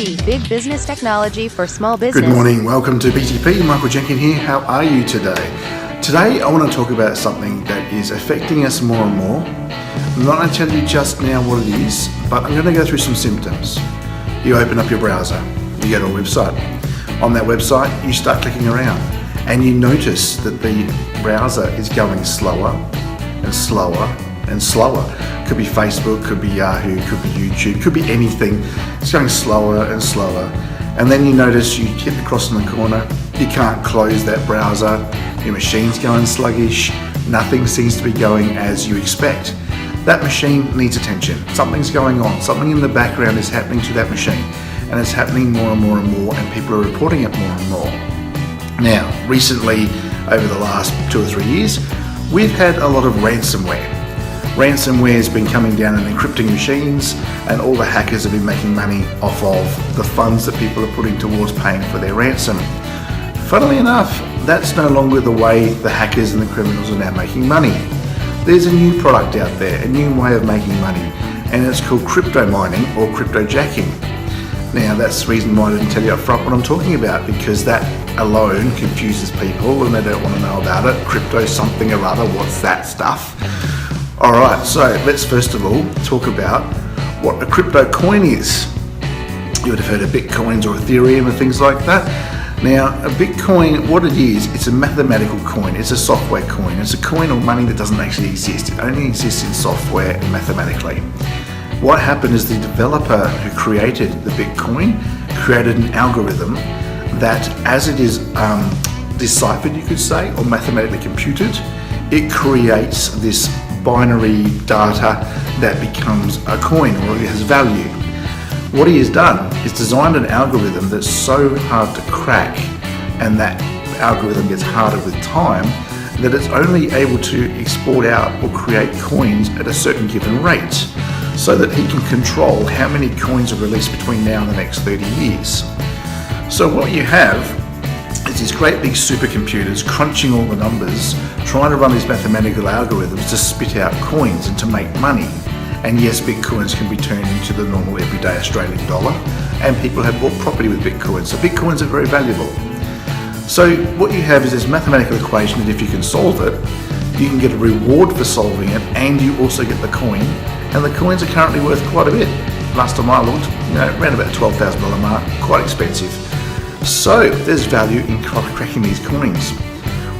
BTP, Big Business Technology for Small Business. Good morning, welcome to BTP. Michael Jenkins here. How are you today? Today I want to talk about something that is affecting us more and more. I'm not going to tell you just now what it is, but I'm going to go through some symptoms. You open up your browser, you go to a website. On that website, you start clicking around and you notice that the browser is going slower and slower and slower. Could be Facebook, could be Yahoo, could be YouTube, could be anything. It's going slower and slower. And then you notice you hit the cross in the corner, you can't close that browser, your machine's going sluggish, nothing seems to be going as you expect. That machine needs attention. Something's going on, something in the background is happening to that machine, and it's happening more and more and more, and people are reporting it more and more. Now, recently, over the last 2 or 3 years, we've had a lot of ransomware. Ransomware has been coming down and encrypting machines, and all the hackers have been making money off of the funds that people are putting towards paying for their ransom. Funnily enough, that's no longer the way the hackers and the criminals are now making money. There's a new product out there, a new way of making money, and it's called cryptomining or cryptojacking. Now, that's the reason why I didn't tell you up front what I'm talking about, because that alone confuses people and they don't want to know about it. Crypto something or other, what's that stuff? Alright, so let's first of all talk about what a crypto coin is. You would have heard of Bitcoins or Ethereum and things like that. Now, a Bitcoin, what it is, it's a mathematical coin, it's a software coin. It's a coin or money that doesn't actually exist. It only exists in software and mathematically. What happened is the developer who created the Bitcoin created an algorithm that, as it is deciphered, you could say, or mathematically computed, it creates this binary data that becomes a coin, or it has value. What he has done is designed an algorithm that's so hard to crack, and that algorithm gets harder with time, that it's only able to export out or create coins at a certain given rate, so that he can control how many coins are released between now and the next 30 years. So what you have is these great big supercomputers crunching all the numbers, trying to run these mathematical algorithms to spit out coins and to make money. And yes, Bitcoins can be turned into the normal everyday Australian dollar, and people have bought property with Bitcoins, so Bitcoins are very valuable. So what you have is this mathematical equation that if you can solve it, you can get a reward for solving it, and you also get the coin, and the coins are currently worth quite a bit. Last time I looked, around about the $12,000 mark, quite expensive. So there's value in cracking these coins.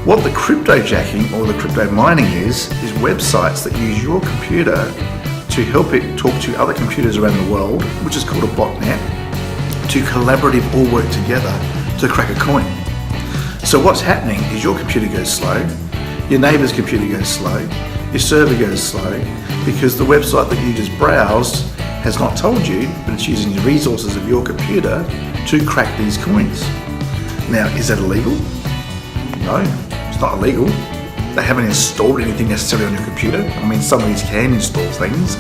What the cryptojacking or the crypto mining is websites that use your computer to help it talk to other computers around the world, which is called a botnet, to collaborative all work together to crack a coin. So what's happening is your computer goes slow, your neighbour's computer goes slow, your server goes slow, because the website that you just browsed has not told you, but it's using the resources of your computer to crack these coins. Now, is that illegal? No, it's not illegal. They haven't installed anything necessarily on your computer. I mean, some of these can install things,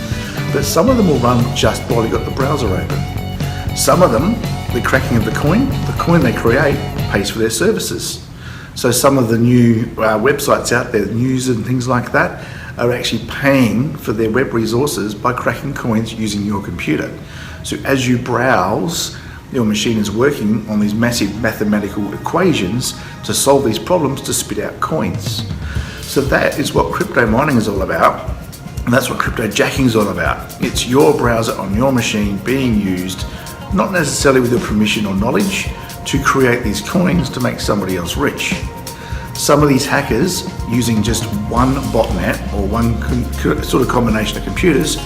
but some of them will run just while you've got the browser open. Some of them, the cracking of the coin they create pays for their services. So some of the new websites out there, news and things like that, are actually paying for their web resources by cracking coins using your computer. So as you browse, your machine is working on these massive mathematical equations to solve these problems to spit out coins. So that is what crypto mining is all about, and that's what cryptojacking is all about. It's your browser on your machine being used, not necessarily with your permission or knowledge, to create these coins to make somebody else rich. Some of these hackers, using just one botnet or one sort of combination of computers,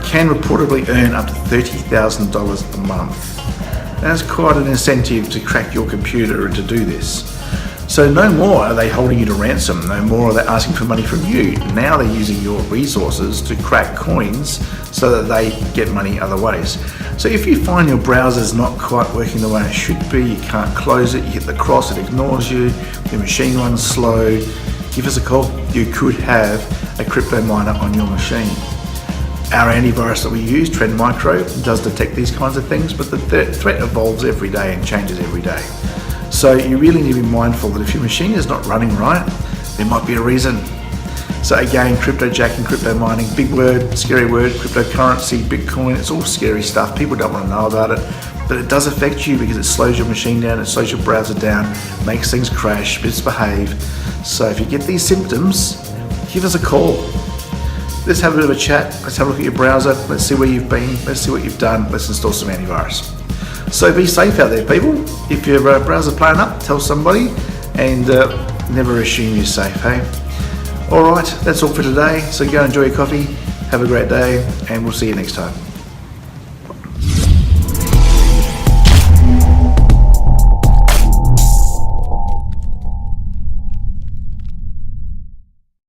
can reportedly earn up to $30,000 a month. That's quite an incentive to crack your computer and to do this. So no more are they holding you to ransom, no more are they asking for money from you. Now they're using your resources to crack coins so that they get money other ways. So if you find your browser's not quite working the way it should be, you can't close it, you hit the cross, it ignores you, your machine runs slow, give us a call. You could have a crypto miner on your machine. Our antivirus that we use, Trend Micro, does detect these kinds of things, but the threat evolves every day and changes every day. So you really need to be mindful that if your machine is not running right, there might be a reason. So again, cryptojacking, crypto mining, big word, scary word, cryptocurrency, Bitcoin, it's all scary stuff. People don't want to know about it. but it does affect you because it slows your machine down, it slows your browser down, makes things crash, misbehave. So if you get these symptoms, give us a call. Let's have a bit of a chat. Let's have a look at your browser. Let's see where you've been. Let's see what you've done. Let's install some antivirus. So be safe out there, people. If your browser's playing up, tell somebody, and never assume you're safe, hey? All right, that's all for today. So go and enjoy your coffee. Have a great day, and we'll see you next time.